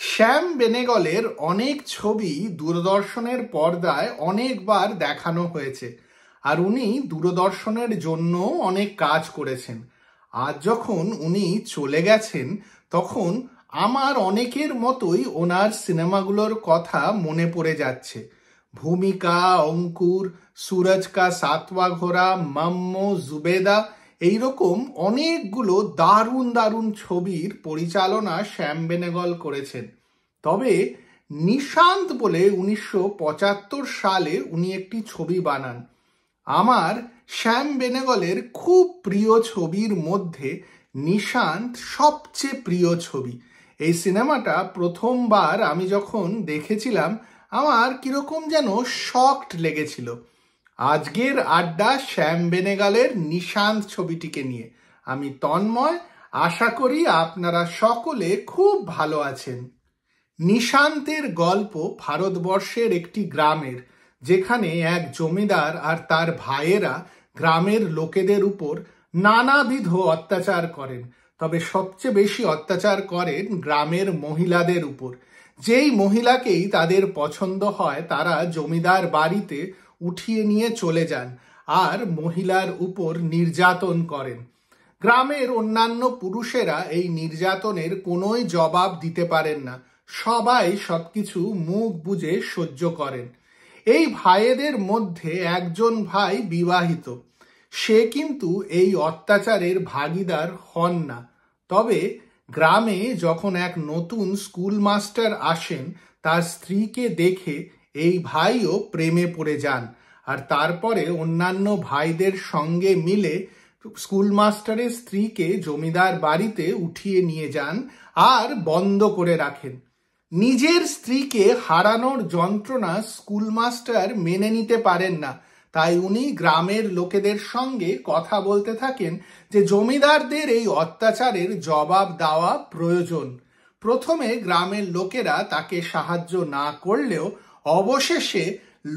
শ্যাম বেনেগলের অনেক ছবি দূরদর্শনের পর্দায় অনেকবার দেখানো হয়েছে, আর উনি দূরদর্শনের জন্য অনেক কাজ করেছেন। আজ যখন উনি চলে গেছেন, তখন আমার অনেকের মতোই ওনার সিনেমাগুলোর কথা মনে পড়ে যাচ্ছে। ভূমিকা, অঙ্কুর, সুরজ কা সাতওয়া ঘোড়া, মাম্মো, জুবেদা, এইরকম অনেকগুলো দারুণ দারুণ ছবির পরিচালনা শ্যাম বেনেগল করেছেন। তবে নিশান্ত বলে 1975 সালে উনি একটি ছবি বানান। আমার শ্যাম বেনেগলের খুব প্রিয় ছবির মধ্যে নিশান্ত সবচেয়ে প্রিয় ছবি। এই সিনেমাটা প্রথমবার আমি যখন দেখেছিলাম, আমার কিরকম যেন শকড লেগেছিল। আজকের আড্ডা শ্যাম বেনেগলের নিশান্ত ছবিটিকে নিয়ে। আমি তন্ময়, আশা করি আপনারা সকলে খুব ভালো আছেন। নিশান্তের গল্প ভারতবর্ষের একটি গ্রামের, যেখানে এক জমিদার আর তার ভাইয়েরা গ্রামের লোকেদের উপর নানাবিধ অত্যাচার করেন। তবে সবচেয়ে বেশি অত্যাচার করেন গ্রামের মহিলাদের উপর। যেই মহিলাকেই তাদের পছন্দ হয়, তারা জমিদার বাড়িতে উঠিয়ে নিয়ে চলে যান আর মহিলার উপর নির্যাতন করেন। গ্রামের অন্যান্য পুরুষেরা এই নির্যাতনের কোনোই জবাব দিতে পারেন না, সবাই সবকিছু মুখ বুজে সহ্য করেন। এই ভাইয়েদের মধ্যে একজন ভাই বিবাহিত, সে কিন্তু এই অত্যাচারের ভাগীদার হন না। তবে গ্রামে যখন এক নতুন স্কুল মাস্টার আসেন, তার স্ত্রীকে দেখে এই ভাইও প্রেমে পড়ে যান, আর তারপরে অন্যান্য ভাইদের সঙ্গে মিলে স্কুল মাস্টারের স্ত্রীকে জমিদার বাড়িতে উঠিয়ে নিয়ে যান আর বন্ধ করে রাখেন। নিজের স্ত্রীকে হারানোর যন্ত্রণা স্কুল মাস্টার মেনে নিতে পারেন না, তাই উনি গ্রামের লোকেদের সঙ্গে কথা বলতে থাকেন যে জমিদারদের এই অত্যাচারের জবাব দেওয়া প্রয়োজন। প্রথমে গ্রামের লোকেরা তাকে সাহায্য না করলেও অবশেষে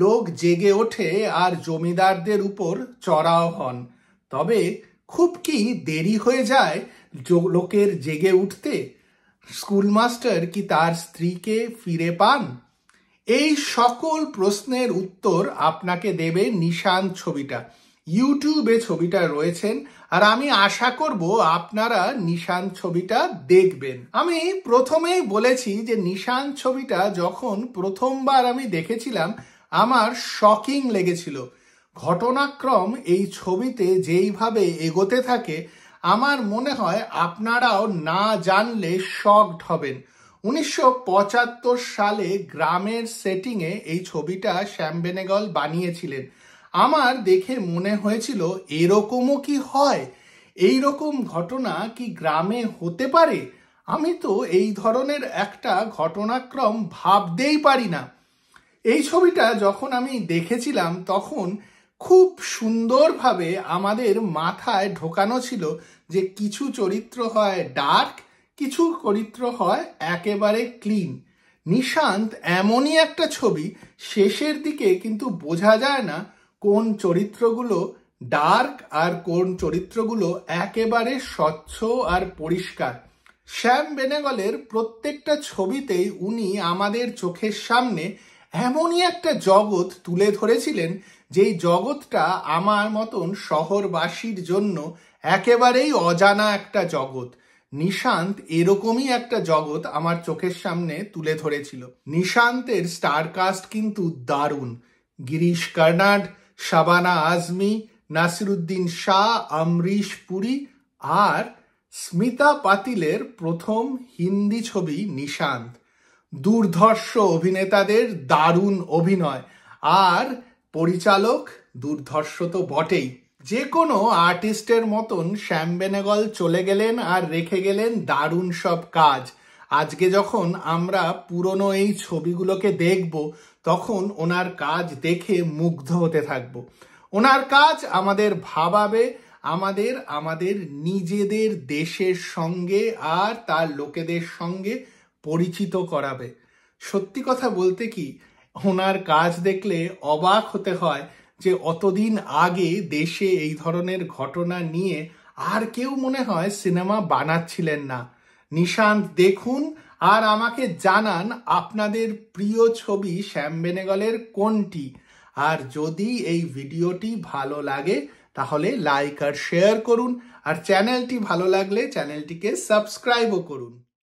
লোক জেগে ওঠে আর জমিদারদের উপর চড়াও হন। তবে খুব কি দেরি হয়ে যায় লোকের জেগে উঠতে? স্কুল মাস্টার কি তার স্ত্রীকে ফিরে পান? এই সকল প্রশ্নের উত্তর আপনাকে দেবে নিশান্ত ছবিটা। ইউটিউবে ছবিটা রয়েছেন, আর আমি আশা করব আপনারা নিশান্ত ছবিটা দেখবেন। আমি প্রথমেই বলেছি যে নিশান্ত ছবিটা যখন প্রথমবার আমি দেখেছিলাম, আমার শকিং লেগেছিল। ঘটনাক্রম এই ছবিতে যেইভাবে এগোতে থাকে, আমার মনে হয় আপনারাও না জানলে শকড হবেন। 1975 সালে গ্রামের সেটিংয়ে এই ছবিটা শ্যাম বেনেগল বানিয়েছিলেন। আমার দেখে মনে হয়েছিল এরকমও কি হয়, এই রকম ঘটনা কি গ্রামে হতে পারে? আমি তো এই ধরনের একটা ঘটনাক্রম ভাবতেই পারি না। এই ছবিটা যখন আমি দেখেছিলাম, তখন খুব সুন্দরভাবে আমাদের মাথায় ঢোকানো ছিল যে কিছু চরিত্র হয় ডার্ক, কিছু চরিত্র হয় একেবারে ক্লিন। নিশান্ত এমনই একটা ছবি, শেষের দিকে কিন্তু বোঝা যায় না কোন চরিত্রগুলো ডার্ক আর কোন চরিত্রগুলো একেবারে স্বচ্ছ আর পরিষ্কার। শ্যাম বেনেগলের প্রত্যেকটা ছবিতেই উনি আমাদের চোখের সামনে এমনই একটা জগৎ তুলে ধরেছিলেন, যেই জগৎটা আমার মতন শহরবাসীর জন্য একেবারেই অজানা একটা জগৎ। নিশান্ত এরকমই একটা জগৎ আমার চোখের সামনে তুলে ধরেছিল। নিশান্তের স্টার কাস্ট কিন্তু দারুণ। গিরিশ কর্নাড, শাবানা আজমি, নাসিরুদ্দিন শাহ, অমরিশ পুরী আর স্মিতা পাতিলের প্রথম হিন্দি ছবি নিশান্ত। দুর্ধর্ষ অভিনেতাদের দারুণ অভিনয়, আর পরিচালক দুর্ধর্ষ তো বটেই। যে কোনো আর্টিস্টের মতন শ্যাম বেনেগল চলে গেলেন আর রেখে গেলেন দারুণ সব কাজ। আজকে যখন আমরা পুরনো এই ছবিগুলোকে দেখব, তখন ওনার কাজ দেখে মুগ্ধ হতে থাকব। ওনার কাজ আমাদের ভাবাবে, আমাদের নিজেদের দেশের সঙ্গে আর তার লোকেদের সঙ্গে পরিচিত করাবে। সত্যি কথা বলতে কি, ওনার কাজ দেখলে অবাক হতে হয় যে অতদিন আগে দেশে এই ধরনের ঘটনা নিয়ে আর কেউ মনে হয় সিনেমা বানাচ্ছিলেন না। নিশান্ত দেখুন আর আমাকে জানান আপনাদের প্রিয় ছবি শ্যাম বেনেগলের কোনটি। আর যদি এই ভিডিওটি ভালো লাগে তাহলে লাইক আর শেয়ার করুন, আর চ্যানেলটি ভালো লাগলে চ্যানেলটিকে সাবস্ক্রাইবও করুন।